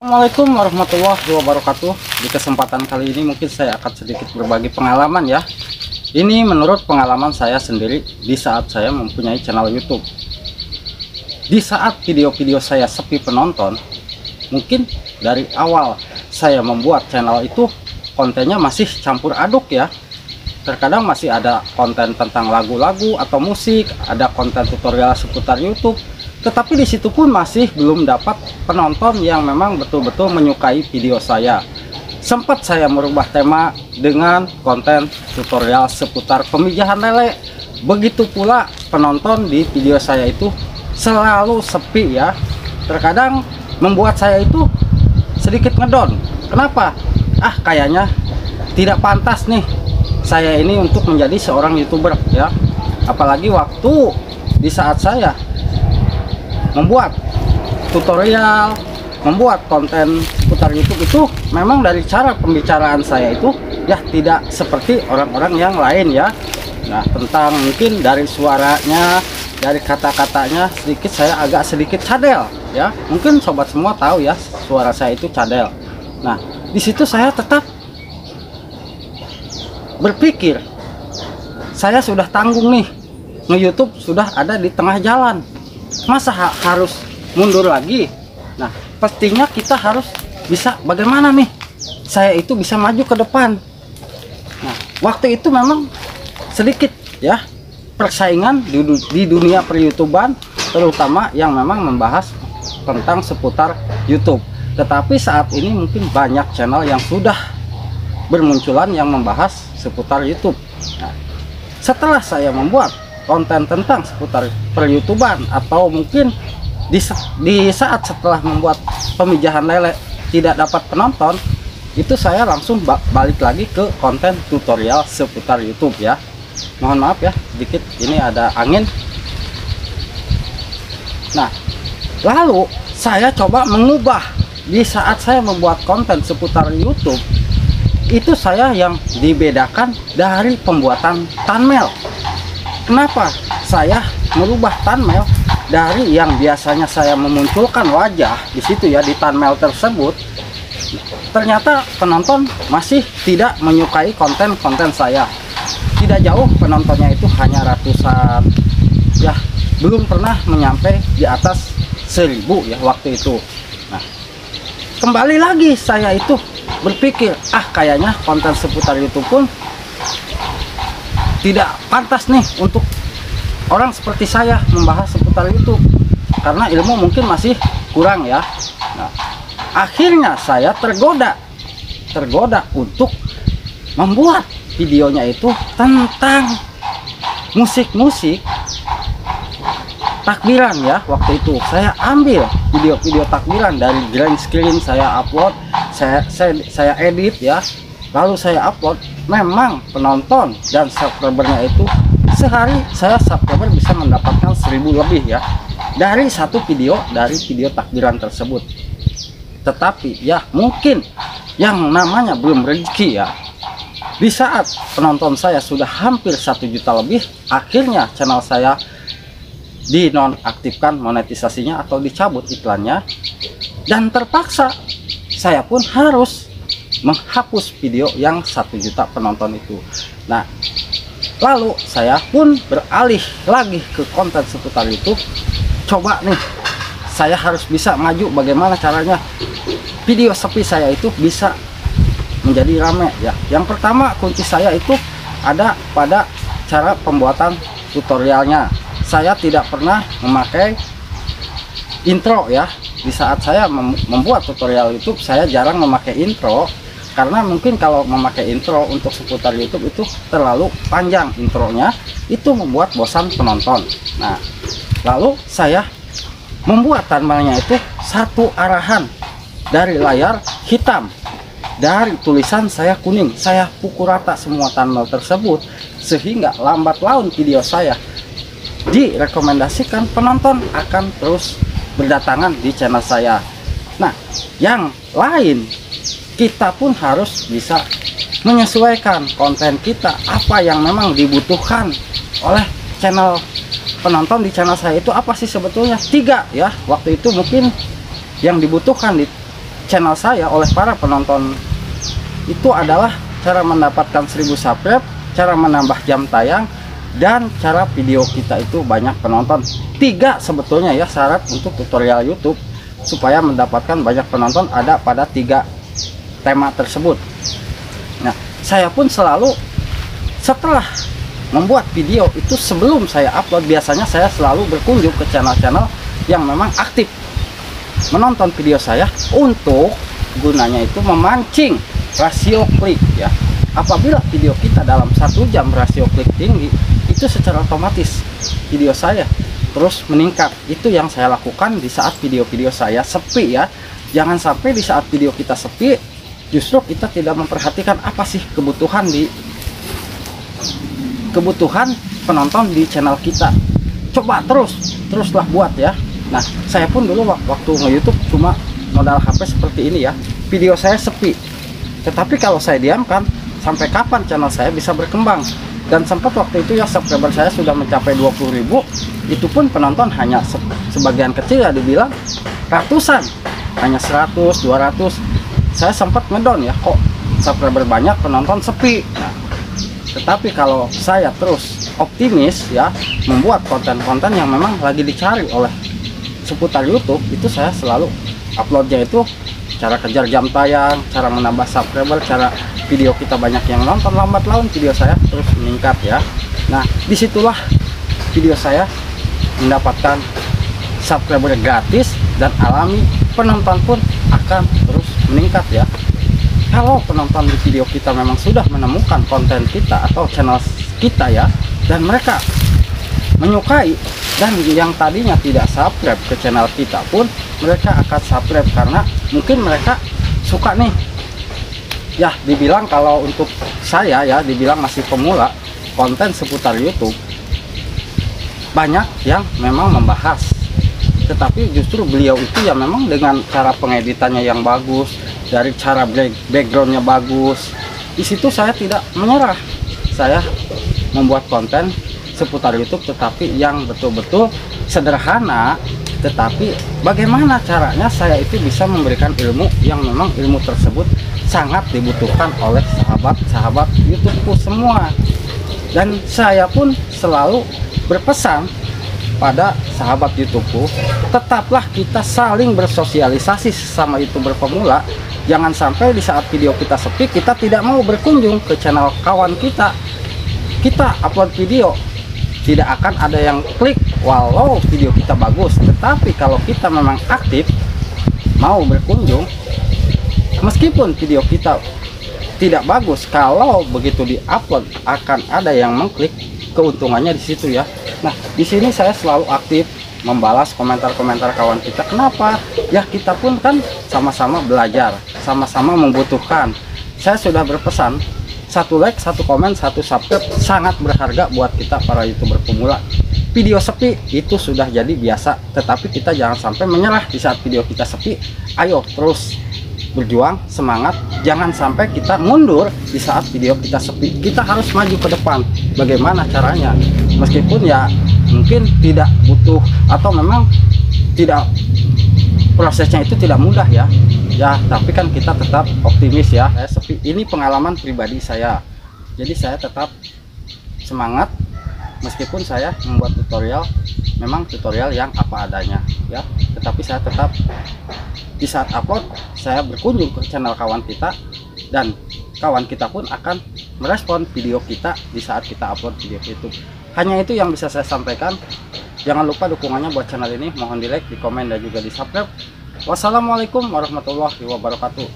Assalamualaikum warahmatullahi wabarakatuh. Di kesempatan kali ini mungkin saya akan sedikit berbagi pengalaman ya. Ini menurut pengalaman saya sendiri di saat saya mempunyai channel YouTube. Di saat video-video saya sepi penonton, mungkin dari awal saya membuat channel itu kontennya masih campur aduk ya. Terkadang masih ada konten tentang lagu-lagu atau musik, ada konten tutorial seputar YouTube. Tetapi di situ pun masih belum dapat penonton yang memang betul-betul menyukai video saya. Sempat saya merubah tema dengan konten tutorial seputar pemijahan lele. Begitu pula penonton di video saya itu selalu sepi ya. Terkadang membuat saya itu sedikit ngedon. Kenapa? Kayaknya tidak pantas nih saya ini untuk menjadi seorang YouTuber ya. Apalagi waktu di saat saya membuat tutorial, membuat konten seputar YouTube itu memang dari cara pembicaraan saya itu ya tidak seperti orang-orang yang lain ya. Nah, tentang mungkin dari suaranya, dari kata-katanya saya agak sedikit cadel ya. Mungkin sobat semua tahu ya suara saya itu cadel. Nah, di situ saya tetap berpikir, saya sudah tanggung nih, nge-YouTube sudah ada di tengah jalan, masa harus mundur lagi? Nah, pastinya kita harus bisa bagaimana nih saya itu bisa maju ke depan. Nah, waktu itu memang sedikit ya persaingan di dunia per-YouTubean, terutama yang memang membahas tentang seputar YouTube. Tetapi saat ini mungkin banyak channel yang sudah bermunculan yang membahas seputar YouTube. Nah, setelah saya membuat konten tentang seputar per-YouTubean, atau mungkin di saat setelah membuat pemijahan lele tidak dapat penonton, itu saya langsung balik lagi ke konten tutorial seputar YouTube ya. Mohon maaf ya sedikit, ini ada angin. Nah, lalu saya coba mengubah. Di saat saya membuat konten seputar YouTube, itu saya yang dibedakan dari pembuatan thumbnail. Kenapa saya merubah thumbnail dari yang biasanya saya memunculkan wajah di situ ya, di thumbnail tersebut? Ternyata penonton masih tidak menyukai konten-konten saya. Tidak jauh penontonnya itu hanya ratusan ya, belum pernah menyampai di atas 1000 ya waktu itu. Nah, kembali lagi saya itu berpikir, kayaknya konten seputar YouTube pun tidak pantas nih untuk orang seperti saya membahas seputar YouTube, karena ilmu mungkin masih kurang ya. Nah, akhirnya saya tergoda untuk membuat videonya itu tentang musik-musik takbiran ya. Waktu itu saya ambil video-video takbiran dari green screen, saya upload, saya edit ya, lalu saya upload. Memang penonton dan subscribernya itu sehari saya subscriber bisa mendapatkan 1000 lebih ya dari satu video, dari video takbiran tersebut. Tetapi ya mungkin yang namanya belum rezeki ya. Di saat penonton saya sudah hampir 1 juta lebih, akhirnya channel saya dinonaktifkan monetisasinya atau dicabut iklannya, dan terpaksa saya pun harus menghapus video yang 1 juta penonton itu. Nah, lalu saya pun beralih lagi ke konten seputar YouTube. Coba nih, saya harus bisa maju, bagaimana caranya video sepi saya itu bisa menjadi rame ya. Yang pertama, kunci saya itu ada pada cara pembuatan tutorialnya. Saya tidak pernah memakai intro ya. Di saat saya membuat tutorial YouTube, saya jarang memakai intro, karena mungkin kalau memakai intro untuk seputar YouTube itu terlalu panjang intronya, itu membuat bosan penonton. Nah, lalu saya membuat thumbnailnya itu satu arahan dari layar hitam, dari tulisan saya kuning. Saya pukul rata semua thumbnail tersebut sehingga lambat laun video saya direkomendasikan, penonton akan terus berdatangan di channel saya. Nah, yang lain, kita pun harus bisa menyesuaikan konten kita apa yang memang dibutuhkan oleh channel penonton. Di channel saya itu apa sih sebetulnya? 3 ya. Waktu itu mungkin yang dibutuhkan di channel saya oleh para penonton itu adalah cara mendapatkan 1000 subscribe, cara menambah jam tayang, dan cara video kita itu banyak penonton. 3 sebetulnya ya syarat untuk tutorial YouTube supaya mendapatkan banyak penonton ada pada 3 tema tersebut. Nah, saya pun selalu setelah membuat video itu, sebelum saya upload, biasanya saya selalu berkunjung ke channel-channel yang memang aktif menonton video saya untuk gunanya itu memancing rasio klik ya. Apabila video kita dalam 1 jam rasio klik tinggi, itu secara otomatis video saya terus meningkat. Itu yang saya lakukan di saat video-video saya sepi ya. Jangan sampai di saat video kita sepi justru kita tidak memperhatikan apa sih kebutuhan penonton di channel kita. Coba teruslah buat ya. Nah, saya pun dulu waktu nge-YouTube cuma modal HP seperti ini ya. Video saya sepi. Tetapi kalau saya diamkan, sampai kapan channel saya bisa berkembang? Dan sempat waktu itu ya subscriber saya sudah mencapai 20.000. Itu pun penonton hanya sebagian kecil ya, dibilang ratusan, hanya 100, 200. Saya sempat ngedown ya, kok subscriber banyak penonton sepi. Nah, tetapi kalau saya terus optimis ya, membuat konten-konten yang memang lagi dicari oleh seputar YouTube, itu saya selalu uploadnya itu cara kejar jam tayang, cara menambah subscriber, cara video kita banyak yang nonton, lambat laun video saya terus meningkat ya. Nah, disitulah video saya mendapatkan subscriber gratis dan alami, penonton pun akan terus meningkat ya. Kalau penonton di video kita memang sudah menemukan konten kita atau channel kita ya, dan mereka menyukai, dan yang tadinya tidak subscribe ke channel kita pun mereka akan subscribe karena mungkin mereka suka nih ya. Dibilang kalau untuk saya ya, dibilang masih pemula konten seputar YouTube, banyak yang memang membahas, tetapi justru beliau itu ya memang dengan cara pengeditannya yang bagus, dari cara backgroundnya bagus. Di situ saya tidak menyerah, saya membuat konten seputar YouTube tetapi yang betul-betul sederhana, tetapi bagaimana caranya saya itu bisa memberikan ilmu yang memang ilmu tersebut sangat dibutuhkan oleh sahabat-sahabat YouTubeku semua. Dan saya pun selalu berpesan pada sahabat YouTubeku, tetaplah kita saling bersosialisasi sesama YouTuber pemula. Jangan sampai di saat video kita sepi kita tidak mau berkunjung ke channel kawan kita. Kita upload video tidak akan ada yang klik walau video kita bagus, tetapi kalau kita memang aktif mau berkunjung, meskipun video kita tidak bagus, kalau begitu diupload akan ada yang mengklik, keuntungannya di situ ya. Nah, di sini saya selalu aktif membalas komentar-komentar kawan kita. Kenapa? Ya kita pun kan sama-sama belajar, sama-sama membutuhkan. Saya sudah berpesan, 1 like, 1 komen, 1 subscribe sangat berharga buat kita para YouTuber pemula. Video sepi itu sudah jadi biasa, tetapi kita jangan sampai menyerah di saat video kita sepi. Ayo terus berjuang, semangat, jangan sampai kita mundur di saat video kita sepi. Kita harus maju ke depan. Bagaimana caranya? Meskipun ya mungkin tidak butuh atau memang tidak, prosesnya itu tidak mudah ya. Ya, tapi kan kita tetap optimis ya. Saya sepi, ini pengalaman pribadi saya. Jadi saya tetap semangat meskipun saya membuat tutorial, memang tutorial yang apa adanya ya. Tetapi saya tetap di saat upload saya berkunjung ke channel kawan kita, dan kawan kita pun akan merespon video kita di saat kita upload video YouTube. Hanya itu yang bisa saya sampaikan. Jangan lupa dukungannya buat channel ini, mohon di like, di komen, dan juga di subscribe. Wassalamualaikum warahmatullahi wabarakatuh.